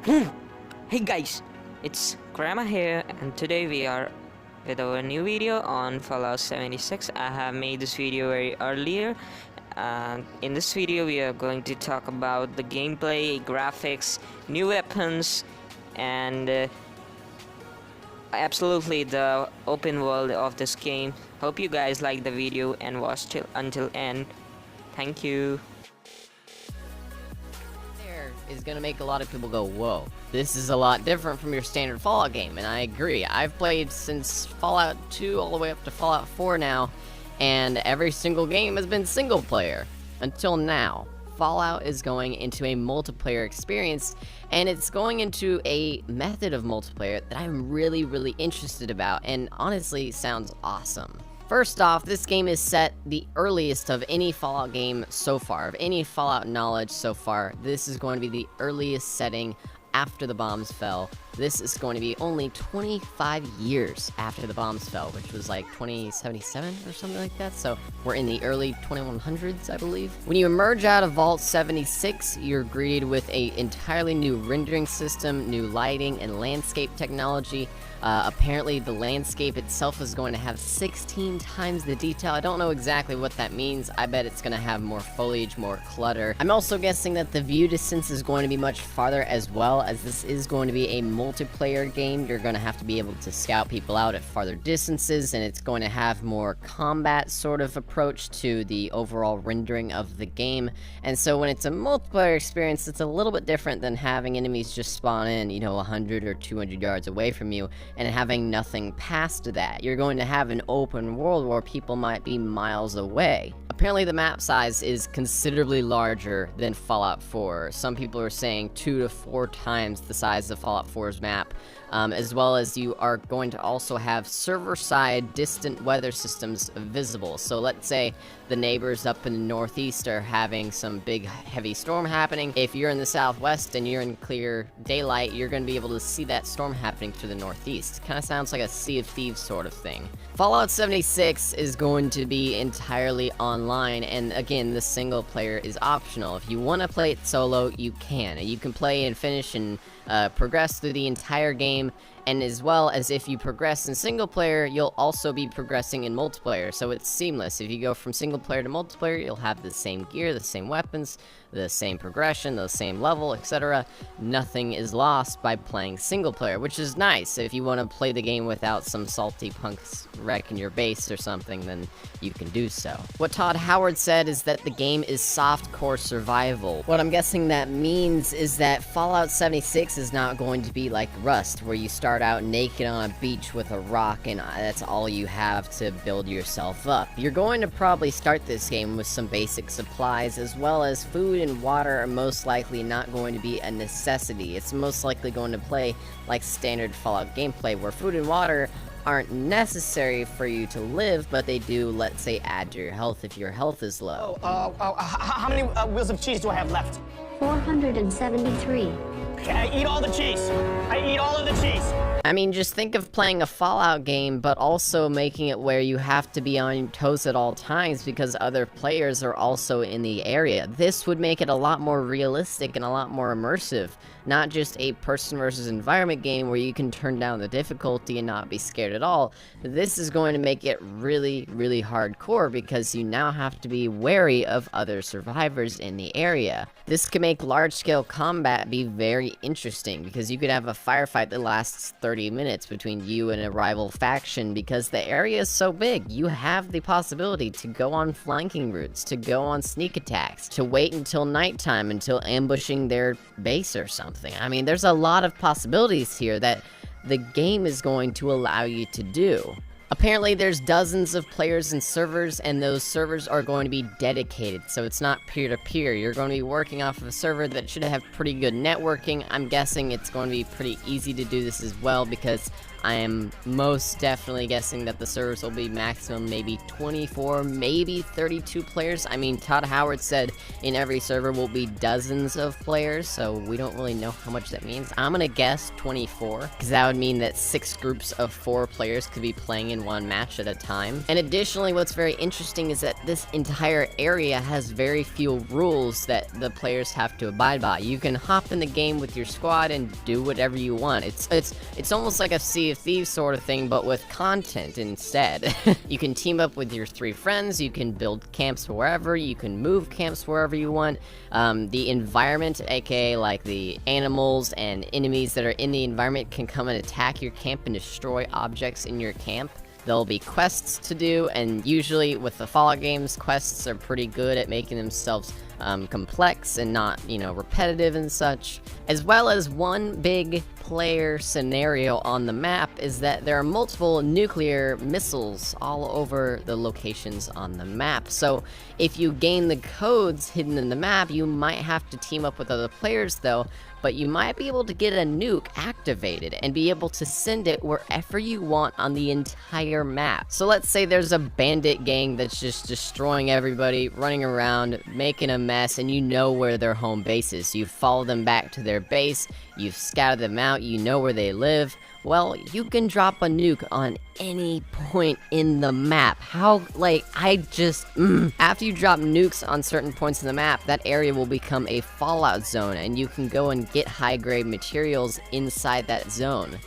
Hey guys, it's Grandma here, and today we are with our new video on Fallout 76. I have made this video very earlier, and in this video we are going to talk about the gameplay, graphics, new weapons, and absolutely the open world of this game. Hope you guys like the video and watch until end. Thank you. Is gonna make a lot of people go, whoa, this is a lot different from your standard Fallout game, and I agree. I've played since Fallout 2 all the way up to Fallout 4 now, and every single game has been single player. Until now. Fallout is going into a multiplayer experience, and it's going into a method of multiplayer that I'm really interested about, and honestly sounds awesome. First off, this game is set the earliest of any Fallout game so far, of any Fallout knowledge so far. This is going to be the earliest setting after the bombs fell. This is going to be only 25 years after the bombs fell, which was like 2077 or something like that, so we're in the early 2100s, I believe. When you emerge out of Vault 76, you're greeted with an entirely new rendering system, new lighting, and landscape technology. Apparently the landscape itself is going to have 16 times the detail. I don't know exactly what that means. I bet it's going to have more foliage, more clutter. I'm also guessing that the view distance is going to be much farther as well, as this is going to be a multiplayer game. You're going to have to be able to scout people out at farther distances, and it's going to have more combat sort of approach to the overall rendering of the game. And so when it's a multiplayer experience, it's a little bit different than having enemies just spawn in, 100 or 200 yards away from you, and having nothing past that. You're going to have an open world where people might be miles away. Apparently the map size is considerably larger than Fallout 4. Some people are saying 2 to 4 times the size of Fallout 4's map, as well as you are going to also have server-side distant weather systems visible. So let's say the neighbors up in the northeast are having some big heavy storm happening. If you're in the southwest and you're in clear daylight, you're going to be able to see that storm happening to the northeast. Kind of sounds like a Sea of Thieves sort of thing. Fallout 76 is going to be entirely online, and again, the single player is optional. If you want to play it solo, you can. You can play and finish and progress through the entire game, and as well as if you progress in single player, you'll also be progressing in multiplayer, so it's seamless. If you go from single player to multiplayer, you'll have the same gear, the same weapons, the same progression, the same level, etc. Nothing is lost by playing single player, which is nice. If you want to play the game without some salty punks wrecking your base or something, then you can do so. What Todd Howard said is that the game is softcore survival. What I'm guessing that means is that Fallout 76 is not going to be like Rust, where you start out naked on a beach with a rock and that's all you have to build yourself up. You're going to probably start this game with some basic supplies, as well as food and water are most likely not going to be a necessity. It's most likely going to play like standard Fallout gameplay, where food and water aren't necessary for you to live, but they do, let's say, add to your health if your health is low. How many wheels of cheese do I have left? 473. Okay, I eat all the cheese. I eat all of the cheese. I mean, just think of playing a Fallout game, but also making it where you have to be on your toes at all times because other players are also in the area. This would make it a lot more realistic and a lot more immersive. Not just a person versus environment game where you can turn down the difficulty and not be scared at all. This is going to make it really hardcore because you now have to be wary of other survivors in the area. This can make large-scale combat be very interesting because you could have a firefight that lasts 30 minutes between you and a rival faction because the area is so big. You have the possibility to go on flanking routes, to go on sneak attacks, to wait until nighttime until ambushing their base or something. I mean, there's a lot of possibilities here that the game is going to allow you to do. Apparently there's dozens of players and servers, and those servers are going to be dedicated, so it's not peer-to-peer. You're going to be working off of a server that should have pretty good networking. I'm guessing it's going to be pretty easy to do this as well, because I am most definitely guessing that the servers will be maximum maybe 24, maybe 32 players. I mean, Todd Howard said in every server will be dozens of players, so we don't really know how much that means. I'm gonna guess 24, because that would mean that 6 groups of 4 players could be playing in one match at a time. And additionally, what's very interesting is that this entire area has very few rules that the players have to abide by. You can hop in the game with your squad and do whatever you want. It's almost like a Sea of Thieves sort of thing, but with content instead. You can team up with your 3 friends, you can build camps wherever, you can move camps wherever you want. The environment, aka like the animals and enemies that are in the environment, can come and attack your camp and destroy objects in your camp. There'll be quests to do, and usually with the Fallout games, quests are pretty good at making themselves complex and not, repetitive and such. As well as one big player scenario on the map is that there are multiple nuclear missiles all over the locations on the map. So if you gain the codes hidden in the map, you might have to team up with other players though, but you might be able to get a nuke activated and be able to send it wherever you want on the entire map. So let's say there's a bandit gang that's just destroying everybody, running around, making a mess, and you know where their home base is. You follow them back to their base, you've scouted them out, you know where they live. Well, you can drop a nuke on any point in the map. After you drop nukes on certain points in the map, that area will become a Fallout zone, and you can go and get high-grade materials inside that zone.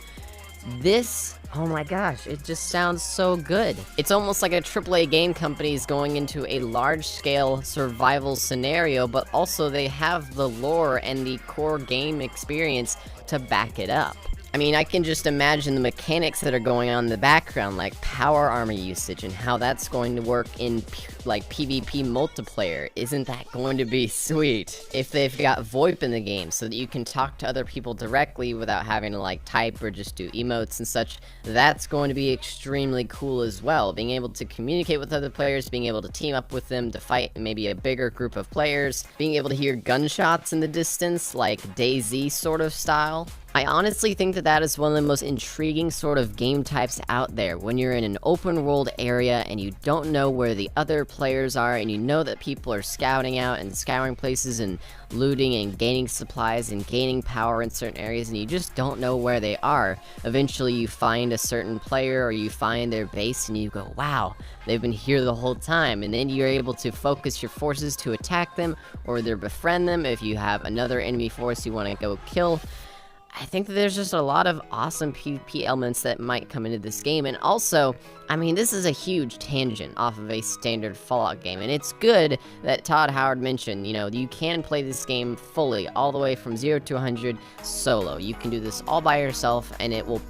Oh my gosh, it just sounds so good. It's almost like a AAA game company is going into a large-scale survival scenario, but also they have the lore and the core game experience to back it up. I mean, I can just imagine the mechanics that are going on in the background, like power armor usage and how that's going to work in PvP multiplayer. Isn't that going to be sweet? If they've got VoIP in the game so that you can talk to other people directly without having to type or just do emotes and such, that's going to be extremely cool as well. Being able to communicate with other players, being able to team up with them to fight maybe a bigger group of players, being able to hear gunshots in the distance like DayZ sort of style. I honestly think that is one of the most intriguing sort of game types out there, when you're in an open world area and you don't know where the other players are, and you know that people are scouting out and scouring places and looting and gaining supplies and gaining power in certain areas, and you just don't know where they are. Eventually you find a certain player or you find their base and you go, wow, they've been here the whole time, and then you're able to focus your forces to attack them or either befriend them if you have another enemy force you want to go kill. I think that there's just a lot of awesome PvP elements that might come into this game, and also, I mean, this is a huge tangent off of a standard Fallout game, and it's good that Todd Howard mentioned, you can play this game fully, all the way from 0 to 100 solo. You can do this all by yourself, and it will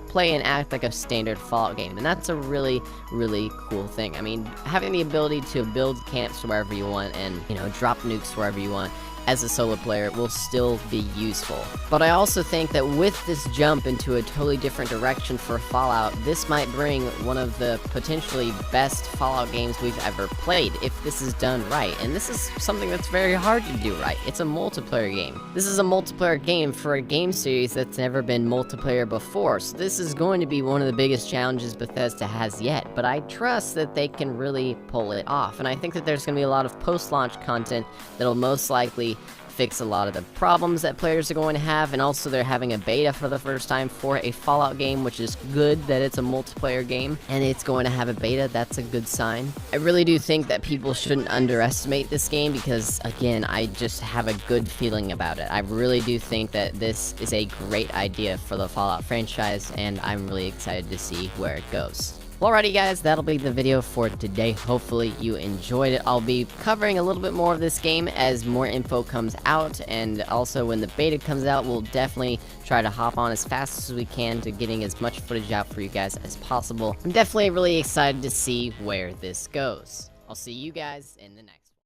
play and act like a standard Fallout game, and that's a really, really cool thing. I mean, having the ability to build camps wherever you want and, drop nukes wherever you want as a solo player will still be useful. But I also think that with this jump into a totally different direction for Fallout, this might bring one of the potentially best Fallout games we've ever played, if this is done right. And this is something that's very hard to do right. It's a multiplayer game. This is a multiplayer game for a game series that's never been multiplayer before, so this is going to be one of the biggest challenges Bethesda has yet, but I trust that they can really pull it off. And I think that there's going to be a lot of post-launch content that'll most likely fix a lot of the problems that players are going to have, and also they're having a beta for the first time for a Fallout game, which is good that it's a multiplayer game, and it's going to have a beta. That's a good sign. I really do think that people shouldn't underestimate this game because, again, I just have a good feeling about it. I really do think that this is a great idea for the Fallout franchise, and I'm really excited to see where it goes. Well, alrighty guys, that'll be the video for today. Hopefully you enjoyed it. I'll be covering a little bit more of this game as more info comes out, and also when the beta comes out, we'll definitely try to hop on as fast as we can to getting as much footage out for you guys as possible. I'm definitely really excited to see where this goes. I'll see you guys in the next